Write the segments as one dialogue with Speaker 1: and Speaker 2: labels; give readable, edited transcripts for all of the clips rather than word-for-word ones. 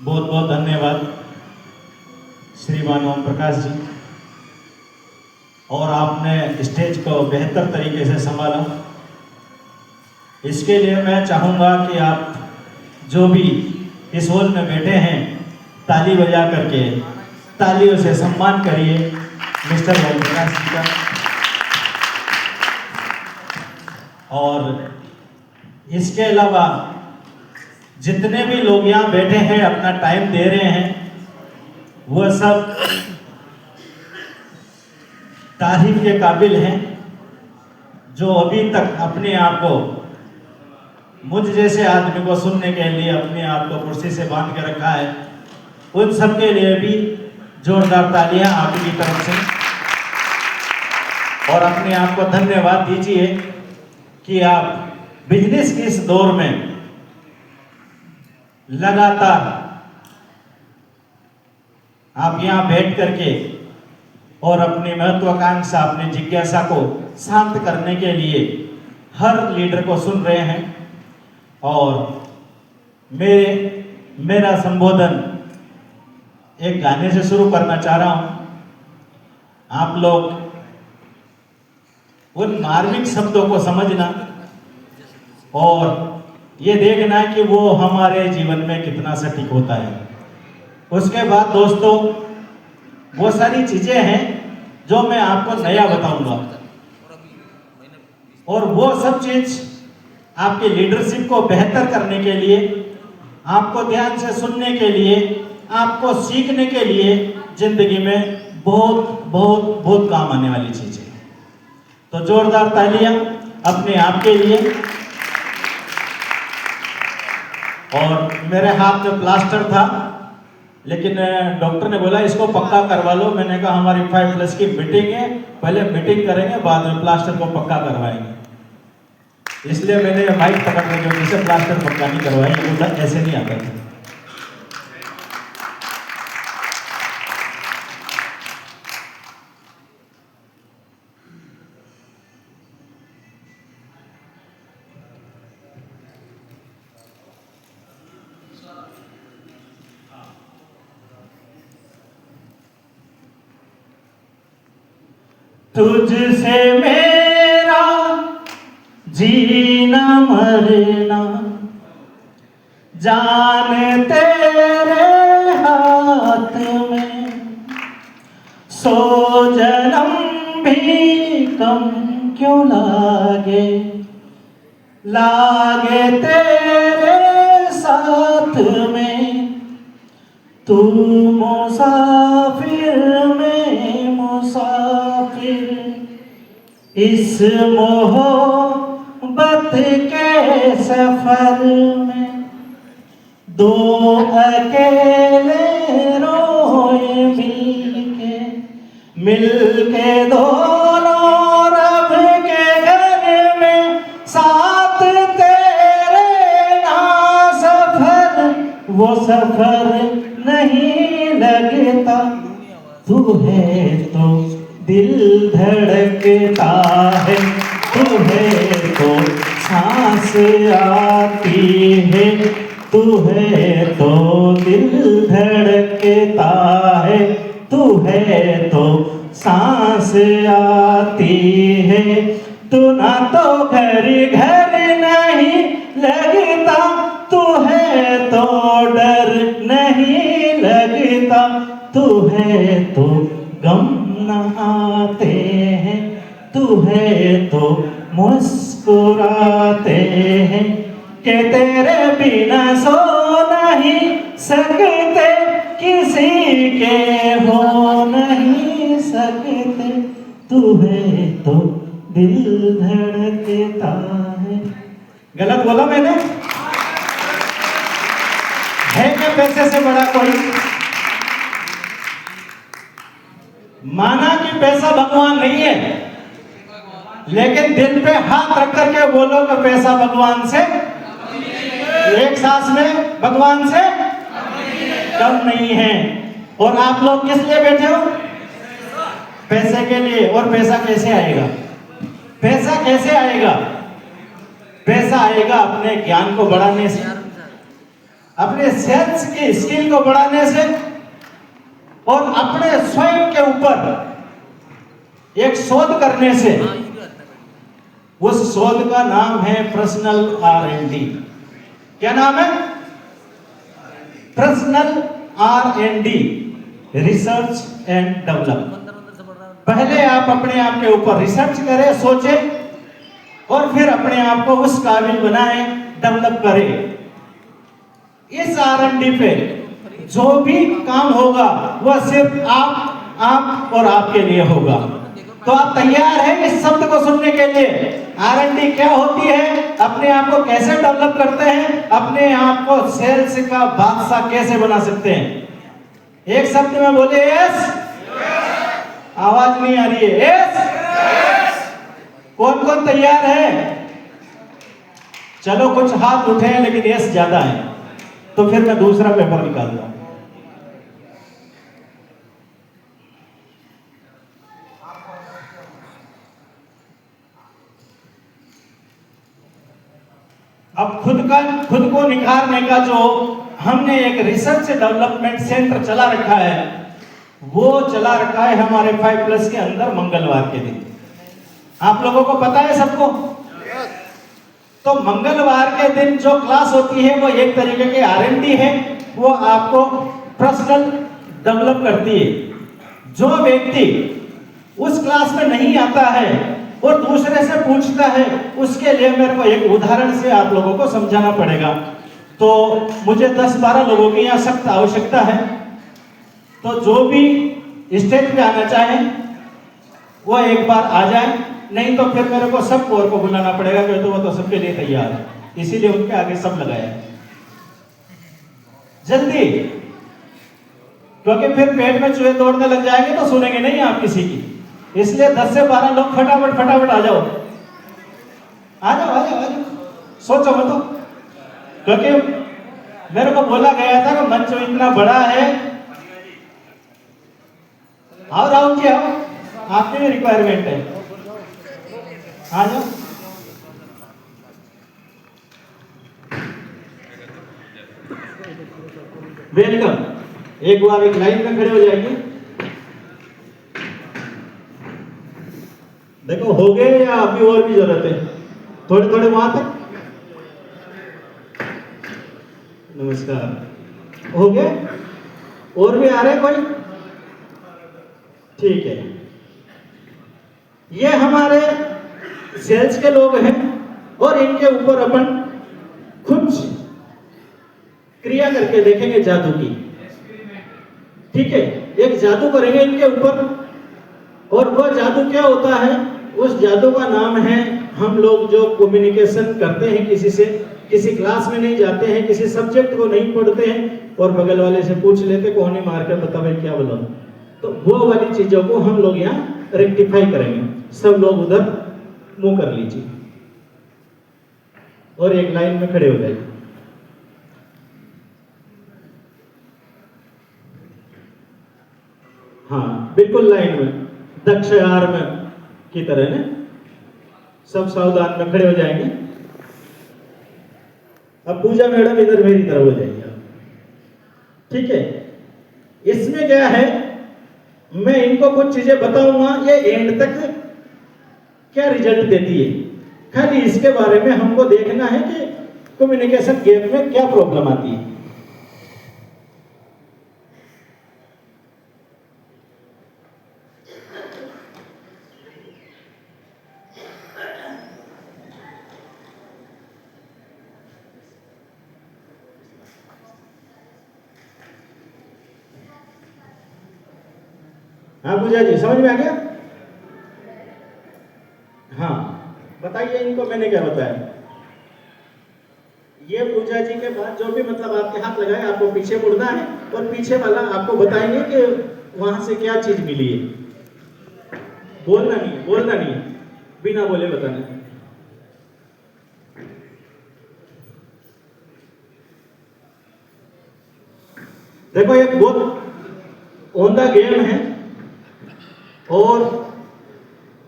Speaker 1: बहुत बहुत धन्यवाद श्रीमान ओम प्रकाश जी। और आपने स्टेज को बेहतर तरीके से संभाला। इसके लिए मैं चाहूँगा कि आप जो भी इस हॉल में बैठे हैं ताली बजा करके तालियों से सम्मान करिए मिस्टर ओम प्रकाश जी का। और इसके अलावा जितने भी लोग यहाँ बैठे हैं अपना टाइम दे रहे हैं वह सब तारीफ के काबिल हैं। जो अभी तक अपने आप को मुझ जैसे आदमी को सुनने के लिए अपने आप को कुर्सी से बांध के रखा है, उन सब के लिए भी जोरदार तालियां आपकी तरफ से। और अपने आप को धन्यवाद दीजिए कि आप बिजनेस के इस दौर में लगातार आप यहाँ बैठ करके और अपनी महत्वाकांक्षा अपनी जिज्ञासा को शांत करने के लिए हर लीडर को सुन रहे हैं। और मेरा संबोधन एक गाने से शुरू करना चाह रहा हूं। आप लोग उन मार्मिक शब्दों को समझना और ये देखना है कि वो हमारे जीवन में कितना सटीक होता है। उसके बाद दोस्तों वो सारी चीजें हैं जो मैं आपको नया बताऊंगा और वो सब चीज आपकी लीडरशिप को बेहतर करने के लिए, आपको ध्यान से सुनने के लिए, आपको सीखने के लिए जिंदगी में बहुत बहुत बहुत काम आने वाली चीजें। तो जोरदार तालियां अपने आप के लिए। और मेरे हाथ में प्लास्टर था लेकिन डॉक्टर ने बोला इसको पक्का करवा लो। मैंने कहा हमारी 5+ की मीटिंग है, पहले मीटिंग करेंगे बाद में प्लास्टर को पक्का करवाएंगे। इसलिए मैंने माइक पकड़ के जो जिसे प्लास्टर पक्का नहीं करवाएंगे उधर ऐसे नहीं आता था। तुझसे मेरा जीना मरना जान तेरे हाथ में, सो जन्म भी कम क्यों लागे, लागे तेरे साथ में। तू मुसाफिर में मुसाफिर इस मोहब्बत के सफर में, दो अकेले रोए मिलके दोनों रब के घर में, साथ तेरे ना सफर वो सफर नहीं लगता। तू है तो दिल धड़कता है, तू है तो सांस आती है, तू है तो दिल धड़कता है, तू है तो सांस आती है। तू ना तो घर घर नहीं लगता, तू है तो डर नहीं लगता, तू है तो गम न आते हैं, तू है तो मुस्कुराते हैं। कि तेरे बिना सो नहीं सकते, किसी के हो नहीं सकते, तू है तो दिल धड़कता है। गलत बोला मैंने? है क्या पैसे से बड़ा कोई? माना कि पैसा भगवान नहीं है, लेकिन दिल पे हाथ रख करके बोलो कि पैसा भगवान से, एक सांस में भगवान से कम नहीं है। और आप लोग किस लिए बैठे हो? पैसे के लिए। और पैसा कैसे आएगा? पैसा कैसे आएगा? पैसा आएगा अपने ज्ञान को बढ़ाने से, अपने सेल्स की स्किल को बढ़ाने से और अपने स्वयं के ऊपर एक शोध करने से। उस शोध का नाम है पर्सनल R&D। क्या नाम है? Personal R&D, research and develop. पहले आप अपने आप के ऊपर रिसर्च करें, सोचें, और फिर अपने आप को उस काबिल बनाएं, डेवलप करें। इस R&D पे जो भी काम होगा वह सिर्फ आप और आपके लिए होगा। तो आप तैयार हैं इस शब्द को सुनने के लिए? R&D क्या होती है, अपने आप को कैसे डेवलप करते हैं, अपने आप को सेल्स का बादशाह कैसे बना सकते हैं? एक शब्द में बोले यस। आवाज नहीं आ रही है। यस। कौन कौन तैयार है? चलो कुछ हाथ उठे हैं लेकिन यस ज्यादा है, तो फिर मैं दूसरा पेपर निकालता हूं। अब खुद को निखारने का जो हमने एक रिसर्च डेवलपमेंट सेंटर चला रखा है, वो चला रखा है हमारे 5+ के अंदर मंगलवार के दिन। आप लोगों को पता है सबको? तो मंगलवार के दिन जो क्लास होती है वो एक तरीके की R&D है, वो आपको पर्सनल डेवलप करती है। जो व्यक्ति उस क्लास में नहीं आता है और दूसरे से पूछता है, उसके लिए मेरे को एक उदाहरण से आप लोगों को समझाना पड़ेगा। तो मुझे 10-12 लोगों की यहाँ सख्त आवश्यकता है। तो जो भी स्टेज पे आना चाहे वो एक बार आ जाए, नहीं तो फिर मेरे को सब कोर को बुलाना पड़ेगा, क्योंकि वो तो सबके लिए तैयार है, इसीलिए उनके आगे सब लगाया जल्दी, क्योंकि फिर पेट में चूहे दौड़ने लग जाएंगे तो सुनेंगे नहीं आप किसी की। इसलिए 10 से 12 लोग फटाफट आ जाओ, आ जाओ, सोचो मत, क्योंकि मेरे को बोला गया था कि मंच इतना बड़ा है। आओ राहुल जी आओ, आपकी भी रिक्वायरमेंट है, आ जाओ। वेलकम। एक बार एक लाइन में खड़े हो जाएंगे। देखो हो गए या अभी और भी जरूरत है? थोड़े वहां तक। नमस्कार। हो गए? और भी आ रहे कोई? ठीक है। ये हमारे सेल्स के लोग हैं और इनके ऊपर अपन कुछ क्रिया करके देखेंगे जादू की। ठीक है, एक जादू करेंगे इनके ऊपर, और वो जादू क्या होता है? उस जादू का नाम है, हम लोग जो कम्युनिकेशन करते हैं किसी से, किसी क्लास में नहीं जाते हैं, किसी सब्जेक्ट को नहीं पढ़ते हैं और बगल वाले से पूछ लेते कोहनी मार कर बता भाई क्या बोला, तो वो वाली चीजों को हम लोग यहाँ रेक्टिफाई करेंगे। सब लोग उधर मुंह कर लीजिए और एक लाइन में खड़े हो जाइए। हाँ बिल्कुल लाइन में, दक्ष यार में की तरह ने सब सावधान में खड़े हो जाएंगे। अब पूजा मैडम इधर मेरी तरफ हो जाएगी। ठीक है, इसमें क्या है, मैं इनको कुछ चीजें बताऊंगा, ये एंड तक क्या रिजल्ट देती है, खाली इसके बारे में हमको देखना है कि कम्युनिकेशन गैप में क्या प्रॉब्लम आती है। हाँ पूजा जी समझ में आ गया? हाँ बताइए इनको मैंने क्या बताया। ये पूजा जी के बाद जो भी मतलब आपके हाथ लगाए, आपको पीछे मुड़ना है और पीछे वाला आपको बताएंगे कि वहां से क्या चीज मिली है। बोलना नहीं, बिना बोले बताना। देखो एक बहुत ऑन द गेम है और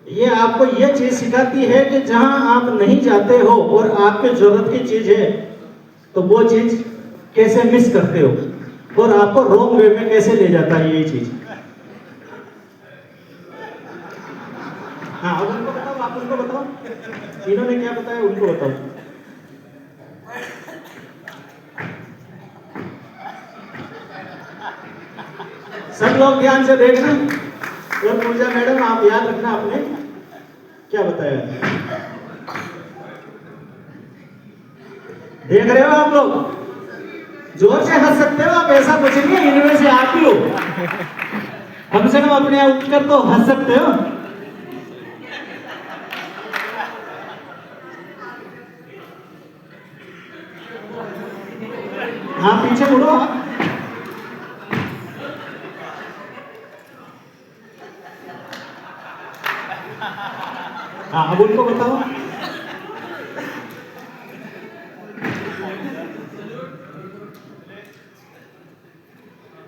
Speaker 1: ये आपको ये चीज सिखाती है कि जहां आप नहीं जाते हो और आपके जरूरत की चीज है तो वो चीज कैसे मिस करते हो और आपको रॉन्ग वे में कैसे ले जाता है ये चीज। हाँ, अब उनको बताओ, आप उनको बताओ, इन्होंने क्या बताया उनको बताओ। सब लोग ध्यान से देखना और पूजा मैडम आप याद रखना आपने क्या बताया। देख रहे हो आप लोग, जोर से हंस सकते हो आप, ऐसा कुछ नहीं है, इनमें से आप ही हो, कम से कम अपने आप उठकर तो हंस सकते हो। हाँ, पीछे मुड़ो आप। हाँ, अब उनको बताओ।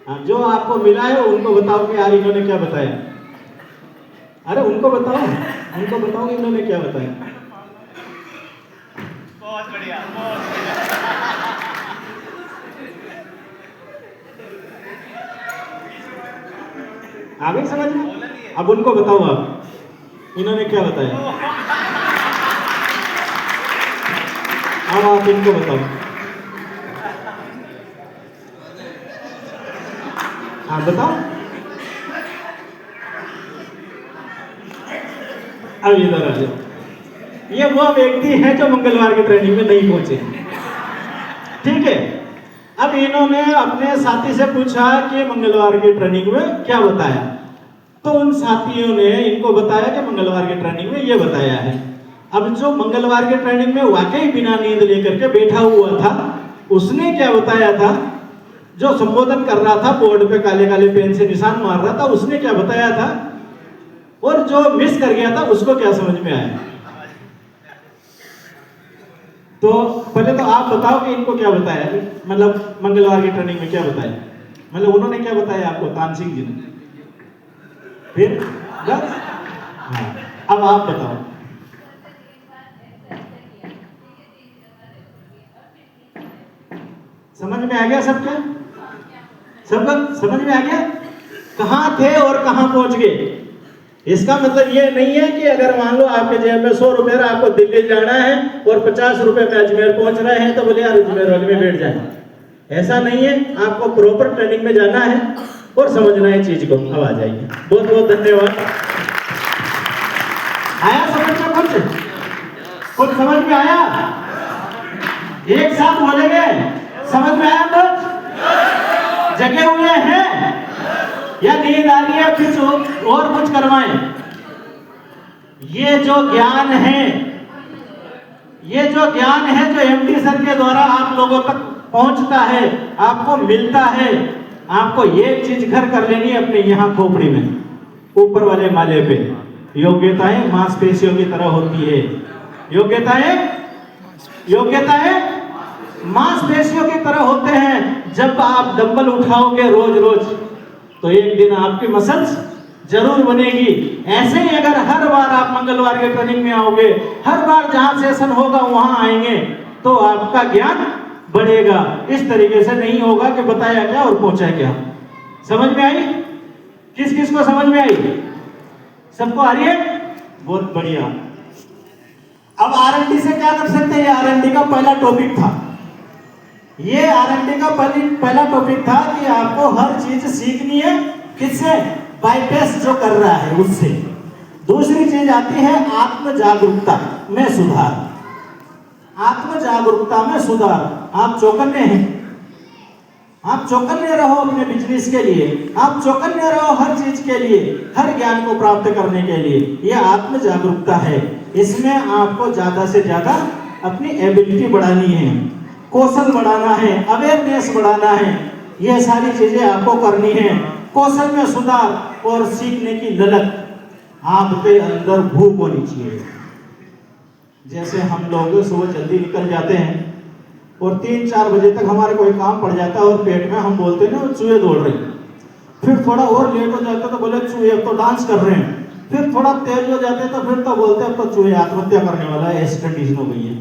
Speaker 1: हाँ, जो आपको मिला है उनको बताओ कि यार इन्होंने क्या बताया। अरे उनको बताओ, उनको बताओ कि इन्होंने क्या बताया।
Speaker 2: बहुत बढ़िया, बहुत बढ़िया।
Speaker 1: आ गई समझ में। अब उनको बताओ आप इन्होंने क्या बताया। अब आप इनको बताओ। हाँ बताओ। अब इधर आ जाओ। ये वो व्यक्ति है जो मंगलवार की ट्रेनिंग में नहीं पहुंचे, ठीक है। अब इन्होंने अपने साथी से पूछा कि मंगलवार की ट्रेनिंग में क्या बताया, तो उन साथियों ने इनको बताया कि मंगलवार की ट्रेनिंग में ये बताया है। अब जो मंगलवार की ट्रेनिंग में वाकई बिना नींद लेकर के बैठा हुआ था, उसने क्या बताया था, जो संबोधन कर रहा था, बोर्ड पे काले काले पेन से निशान मार रहा था, उसने क्या बताया था, और जो मिस कर गया था उसको क्या समझ में आया। तो पहले तो आप बताओ कि इनको क्या बताया, मतलब मंगलवार की ट्रेनिंग में क्या बताया, मतलब उन्होंने क्या बताया आपको, तानसिंह जी ने। फिर बस हाँ, अब आप बताओ। समझ में आ गया सबके, सबका समझ में आ गया कहां थे और कहां पहुंच गए। इसका मतलब ये नहीं है कि अगर मान लो आपके जेब में 100 रुपए आपको दिल्ली जाना है और 50 रुपए में अजमेर पहुंच रहे हैं, तो बोले यार अजमेर वाले में बैठ जाए, ऐसा नहीं है। आपको प्रॉपर ट्रेनिंग में जाना है और समझना है चीज को। अब आ जाइए, बहुत बहुत धन्यवाद। आया समझ में, कुछ समझ में आया, एक साथ बोलेंगे, समझ में आया कुछ, जगे हुए हैं या नींद आ रही है, कुछ और कुछ करवाएं। ये जो ज्ञान है, ये जो ज्ञान है जो एमडी सर के द्वारा आप लोगों तक पहुंचता है, आपको मिलता है, आपको ये चीज घर कर लेनी है अपने यहाँ खोपड़ी में, ऊपर वाले माले पे। योग्यताएं मांसपेशियों की तरह होती है, योग्यताएं मांसपेशियों की तरह होते हैं। जब आप डंबल उठाओगे रोज रोज, तो एक दिन आपकी मसल्स जरूर बनेगी। ऐसे ही अगर हर बार आप मंगलवार के ट्रेनिंग में आओगे, हर बार जहां सेशन होगा वहां आएंगे, तो आपका ज्ञान बढ़ेगा। इस तरीके से नहीं होगा कि बताया क्या और पहुंचा क्या। समझ में आई, किस किस को समझ में आई, सबको आ रही है, बहुत बढ़िया। अब आरएनडी से क्या कर सकते हैं, ये आरएनडी का पहला टॉपिक था। ये आरएनडी का पहला टॉपिक था कि आपको हर चीज सीखनी है, किससे, बाईपास जो कर रहा है उससे। दूसरी चीज आती है आत्म जागरूकता में सुधार। आत्म जागरूकता में सुधार, आप चौकन्ने हैं, आप चौकन्ने रहो अपने बिजनेस के लिए, आप चौकन्ने रहो हर चीज के लिए, हर ज्ञान को प्राप्त करने के लिए। यह आत्म जागरूकता है। इसमें आपको ज्यादा से ज्यादा अपनी एबिलिटी बढ़ानी है, कौशल बढ़ाना है, अवेयरनेस बढ़ाना है, ये सारी चीजें आपको करनी है। कौशल में सुधार और सीखने की ललक, आपके अंदर भूख होनी चाहिए। जैसे हम लोग सुबह जल्दी निकल जाते हैं और 3-4 बजे तक हमारे कोई काम पड़ जाता है और पेट में हम बोलते हैं ना चूहे दौड़ रहे हैं, फिर थोड़ा और लेट हो जाता है तो बोले चूहे अब तो डांस कर रहे हैं, फिर थोड़ा तेज हो जाते हैं तो फिर तो बोलते हैं तो चूहे आत्महत्या करने वाला है, ऐसी कंडीशन हो गई है।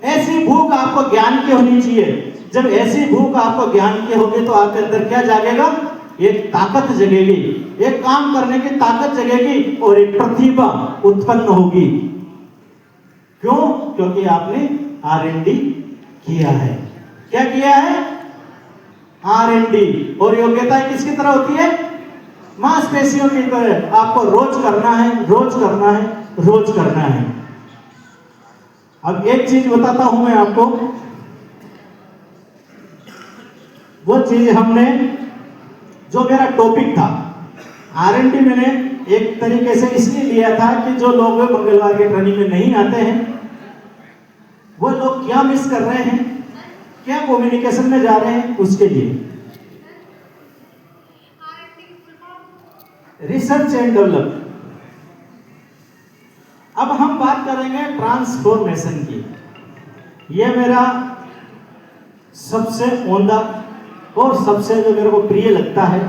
Speaker 1: ऐसी भूख आपको ज्ञान की होनी चाहिए। जब ऐसी भूख आपको ज्ञान की होगी तो आपके अंदर क्या जागेगा? एक ताकत जगेगी, एक काम करने की ताकत जगेगी और एक प्रतिभा उत्पन्न होगी। क्यों? क्योंकि आपने R&D किया है। क्या किया है? R&D। और योग्यता किसकी तरह होती है? मांसपेशियों की तरह। आपको रोज करना है, रोज करना है, रोज करना है। अब एक चीज बताता हूं मैं आपको, वो चीज हमने, जो मेरा टॉपिक था R&D, मैंने एक तरीके से इसलिए लिया था कि जो लोग मंगलवार के ट्रेनिंग में नहीं आते हैं वो लोग क्या मिस कर रहे हैं, क्या कम्युनिकेशन में जा रहे हैं, उसके लिए। Research and develop. अब हम बात करेंगे ट्रांसफॉर्मेशन की। यह मेरा सबसे ओंदा और सबसे जो मेरे को प्रिय लगता है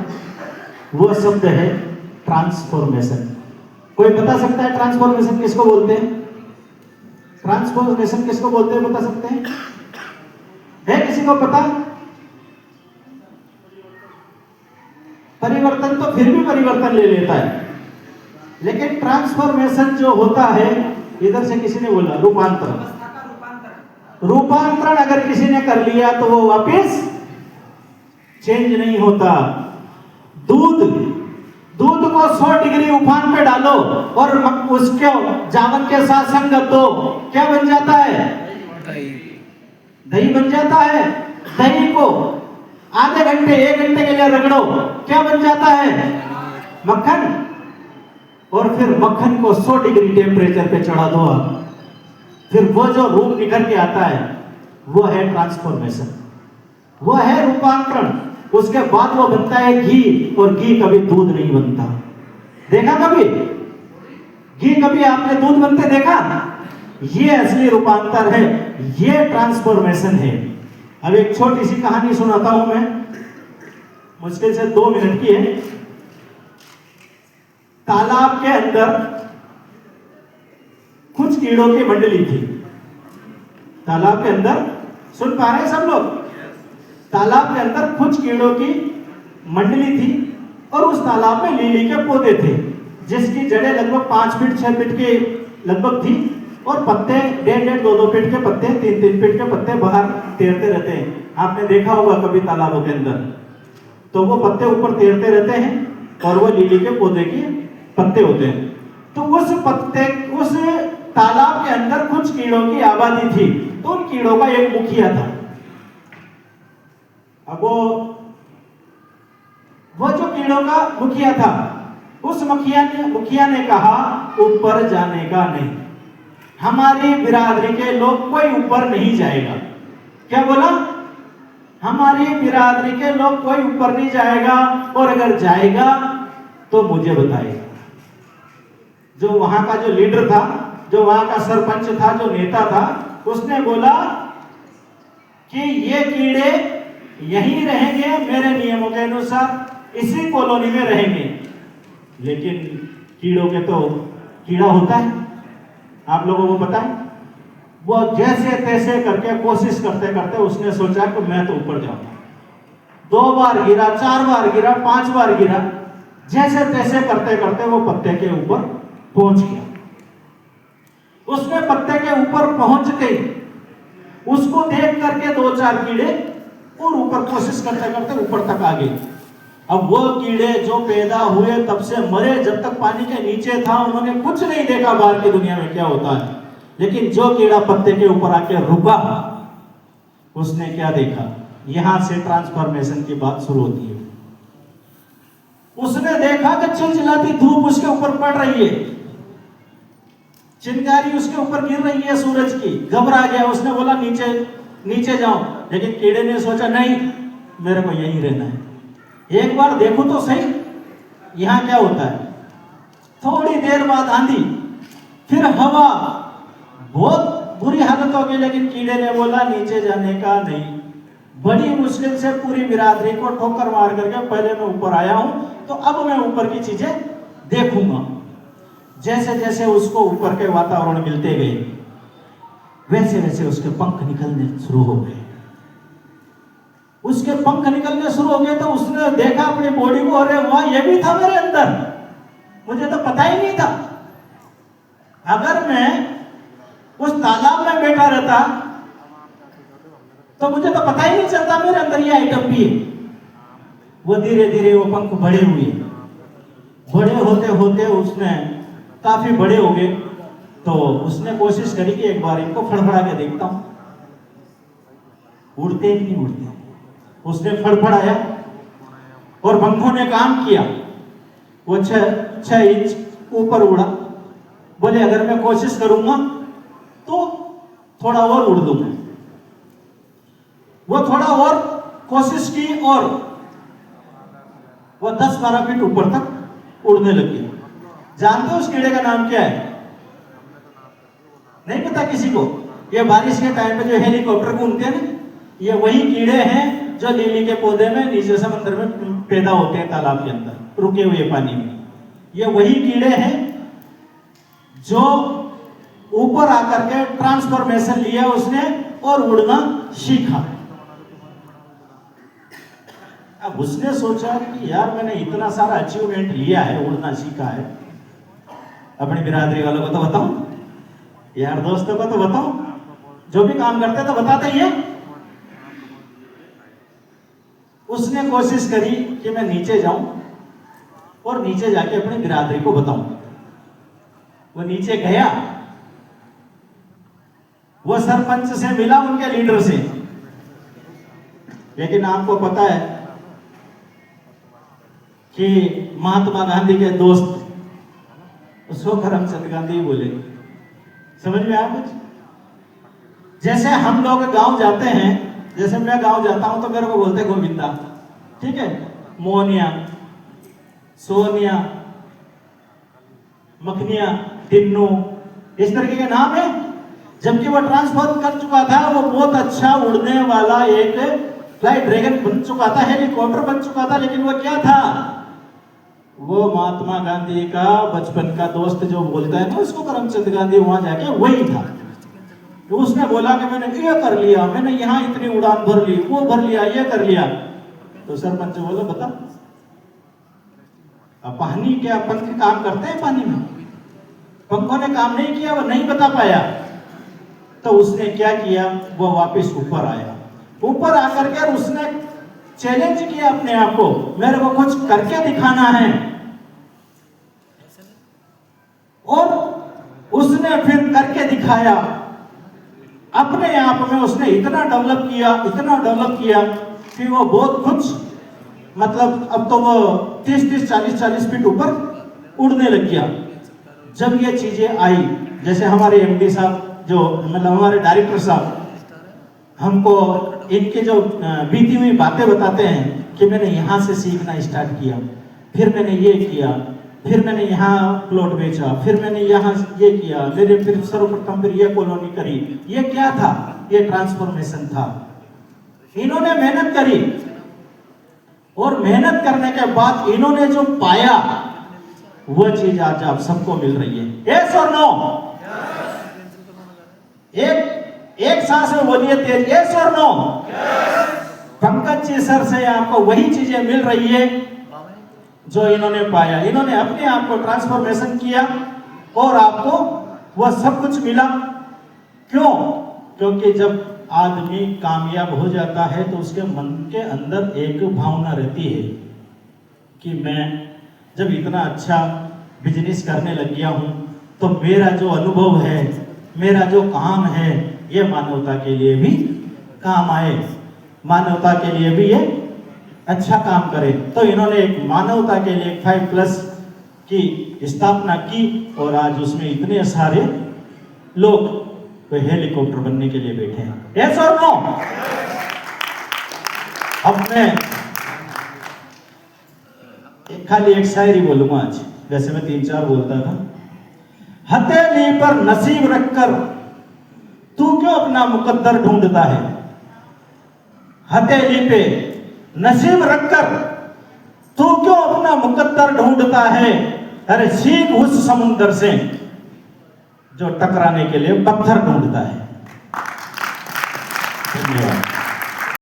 Speaker 1: वो शब्द है ट्रांसफॉर्मेशन। कोई बता सकता है ट्रांसफॉर्मेशन किसको बोलते हैं? ट्रांसफॉर्मेशन किसको बोलते हैं, बता सकते हैं? है किसी को पता? परिवर्तन तो फिर भी परिवर्तन ले लेता है, लेकिन ट्रांसफॉर्मेशन जो होता है, इधर से किसी ने बोला रूपांतरण। रूपांतरण अगर किसी ने कर लिया तो वो वापस चेंज नहीं होता। दूध को 100 डिग्री उफान पे डालो और उसके जावन के साथ संगत दो, क्या बन जाता है? दही बन जाता है। दही को आधे घंटे 1 घंटे के लिए रगड़ो, क्या बन जाता है? मक्खन। और फिर मक्खन को 100 डिग्री टेम्परेचर पे चढ़ा दो आप, फिर वो जो रूप निकल के आता है वो है ट्रांसफॉर्मेशन, वो है रूपांतरण। उसके बाद वो बनता है घी, और घी कभी दूध नहीं बनता। देखा कभी घी? कभी आपने दूध बनते देखा? ये असली रूपांतर है, ये ट्रांसफॉर्मेशन है। अब एक छोटी सी कहानी सुनाता हूं मैं, मुश्किल से 2 मिनट की है। तालाब के अंदर कुछ कीड़ों की मंडली थी। तालाब के अंदर, सुन पा रहे हैं सब लोग? तालाब के अंदर कुछ कीड़ों की मंडली थी और उस तालाब में लीली के पौधे थे जिसकी जड़ें लगभग 5 फीट 6 फीट के लगभग थी और पत्ते 1.5 2 फीट के पत्ते, 3 फीट के पत्ते बाहर तैरते रहते हैं। आपने देखा होगा कभी तालाबों के अंदर, तो वो पत्ते ऊपर तैरते रहते हैं और वो लीली के पौधे के पत्ते होते हैं। तो उस तालाब के अंदर कुछ कीड़ों की आबादी थी, तो उन कीड़ों का एक मुखिया था। अब वो जो कीड़ों का मुखिया था, उस मुखिया ने कहा ऊपर जाने का नहीं, हमारी बिरादरी के लोग कोई ऊपर नहीं जाएगा। क्या बोला? हमारी बिरादरी के लोग कोई ऊपर नहीं जाएगा, और अगर जाएगा तो मुझे बताएगा। जो वहां का जो लीडर था, जो वहां का सरपंच था, जो नेता था, उसने बोला कि ये कीड़े यहीं रहेंगे मेरे नियमों के अनुसार, इसी कॉलोनी में रहेंगे। लेकिन कीड़ों के तो कीड़ा होता है, आप लोगों को पता है। वो जैसे तैसे करके कोशिश करते करते उसने सोचा कि मैं तो ऊपर जाऊंगा। 2 बार गिरा, 4 बार गिरा, 5 बार गिरा, जैसे तैसे करते करते वो पत्ते के ऊपर पहुंच गया। उसने पत्ते के ऊपर पहुंच गई, उसको देख करके 2-4 कीड़े और ऊपर कोशिश करते करते ऊपर तक आ गए। अब वो कीड़े जो पैदा हुए तब से मरे, जब तक पानी के नीचे था उन्होंने कुछ नहीं देखा बाहर की दुनिया में क्या होता है। लेकिन जो कीड़ा पत्ते के ऊपर आके रुका, उसने क्या देखा? यहां से ट्रांसफॉर्मेशन की बात शुरू होती है। उसने देखा कि चिलचिलाती धूप उसके ऊपर पड़ रही है, चिंगारी उसके ऊपर गिर रही है सूरज की। घबरा गया, उसने बोला नीचे जाओ। लेकिन कीड़े ने सोचा नहीं, मेरे को यहीं रहना है, एक बार देखो तो सही यहां क्या होता है। थोड़ी देर बाद आंधी, फिर हवा, बहुत बुरी हालत हो गई। लेकिन कीड़े ने बोला नीचे जाने का नहीं। बड़ी मुश्किल से पूरी बिरादरी को ठोकर मार करके पहले मैं ऊपर आया हूं, तो अब मैं ऊपर की चीजें देखूंगा। जैसे जैसे उसको ऊपर के वातावरण मिलते गए, वैसे वैसे उसके पंख निकलने शुरू हो गए। उसके पंख निकलने शुरू हो गए तो उसने देखा अपनी बॉडी को, अरे वाह ये भी था मेरे अंदर, मुझे तो पता ही नहीं था। अगर मैं उस तालाब में बैठा रहता तो मुझे तो पता ही नहीं चलता मेरे अंदर ये आइटम भी है। वो धीरे धीरे वो पंख बड़े हुए, बड़े होते होते उसने काफी बड़े हो गए। तो उसने कोशिश करी कि एक बार इनको फड़फड़ा के देखता हूं, उड़ते कि नहीं उड़ते। उसने फड़फड़ाया और पंखों ने काम किया, वो 6 इंच ऊपर उड़ा। बोले अगर मैं कोशिश करूंगा तो थोड़ा और उड़ दूंगा। वो थोड़ा और कोशिश की और वो 10-12 फीट ऊपर तक उड़ने लगी। जानते हो उस कीड़े का नाम क्या है? नहीं पता किसी को? ये बारिश के टाइम पे जो हेलीकॉप्टर घूमते हैं ना, ये वही कीड़े हैं जो लीली के पौधे में नीचे समंदर में पैदा होते हैं, तालाब के अंदर रुके हुए पानी में। ये वही कीड़े हैं जो ऊपर आकर के ट्रांसफॉर्मेशन लिया उसने और उड़ना सीखा। अब उसने सोचा कि यार मैंने इतना सारा अचीवमेंट लिया है, उड़ना सीखा है, अपनी बिरादरी वालों को तो बताऊं, यार दोस्तों को तो बताऊं, जो भी काम करते तो बताते ही है। उसने कोशिश करी कि मैं नीचे जाऊं और नीचे जाके अपनी बिरादरी को बताऊं। वो नीचे गया, वो सरपंच से मिला, उनके लीडर से। लेकिन आपको पता है कि महात्मा गांधी के दोस्त उसको करमचंद गांधी बोले। समझ में आया कुछ? जैसे हम लोग गांव जाते हैं, जैसे मैं गांव जाता हूं तो मेरे को बोलते गोविंदा, ठीक है, मोहनिया, सोनिया, मखनिया, टिन्नू, इस तरीके के नाम है। जबकि वो ट्रांसफॉर्म कर चुका था, वो बहुत अच्छा उड़ने वाला एक फ्लाइट ड्रैगन बन चुका था, हेलीकॉप्टर बन चुका था। लेकिन वो क्या था? वो महात्मा गांधी का बचपन का दोस्त जो बोलता है ना उसको करमचंद गांधी, वहां जाके वही था। तो उसने बोला कि मैंने ये कर लिया, मैंने यहाँ इतनी उड़ान भर ली, वो भर लिया, ये कर लिया। तो सरपंच बोला बता, अब पानी क्या पंख काम करते हैं पानी में? पंखों ने काम नहीं किया, वो नहीं बता पाया। तो उसने क्या किया, वो वापस ऊपर आया। ऊपर आकर के उसने चैलेंज किया अपने आप को, मेरे को कुछ करके दिखाना है। और उसने फिर करके दिखाया। अपने आप में उसने इतना डेवलप किया, इतना डेवलप किया कि वो बहुत कुछ, मतलब अब तो वो 30-30, 40-40 फीट ऊपर उड़ने लग गया। जब ये चीजें आई, जैसे हमारे एमडी साहब, जो मतलब हमारे डायरेक्टर साहब, हमको इनके जो बीती हुई बातें बताते हैं कि मैंने यहाँ से सीखना स्टार्ट किया, फिर मैंने ये किया, फिर मैंने यहाँ प्लॉट बेचा, फिर मैंने यहाँ ये किया, मेरे फिर सर्वप्रथम फिर ये कॉलोनी करी। ये क्या था? ये ट्रांसफॉर्मेशन था। इन्होंने मेहनत करी और मेहनत करने के बाद इन्होंने जो पाया वो चीज आज आप सबको मिल रही है। यस और नो? एक सांस में बोलिए तेज, यस और नो? पंकज जी सर से आपको वही चीजें मिल रही है जो इन्होंने पाया। इन्होंने अपने आप को ट्रांसफॉर्मेशन किया और आपको वह सब कुछ मिला। क्यों? क्योंकि जब आदमी कामयाब हो जाता है तो उसके मन के अंदर एक भावना रहती है कि मैं जब इतना अच्छा बिजनेस करने लग गया हूं तो मेरा जो अनुभव है, मेरा जो काम है, ये मानवता के लिए भी काम आए, मानवता के लिए भी ये अच्छा काम करे। तो इन्होंने एक मानवता के लिए 5+ की स्थापना की और आज उसमें इतने सारे लोग तो हेलीकॉप्टर बनने के लिए बैठे हैं। यस और नो? अब मैं खाली एक शायरी बोलूंगा आज, वैसे मैं 3-4 बोलता था। हथेली पर नसीब रखकर तू क्यों अपना मुकद्दर ढूंढता है? हथेली पे नसीब रखकर तू क्यों अपना मुकद्दर ढूंढता है? अरे सीख उस समुंदर से जो टकराने के लिए पत्थर ढूंढता है। धन्यवाद।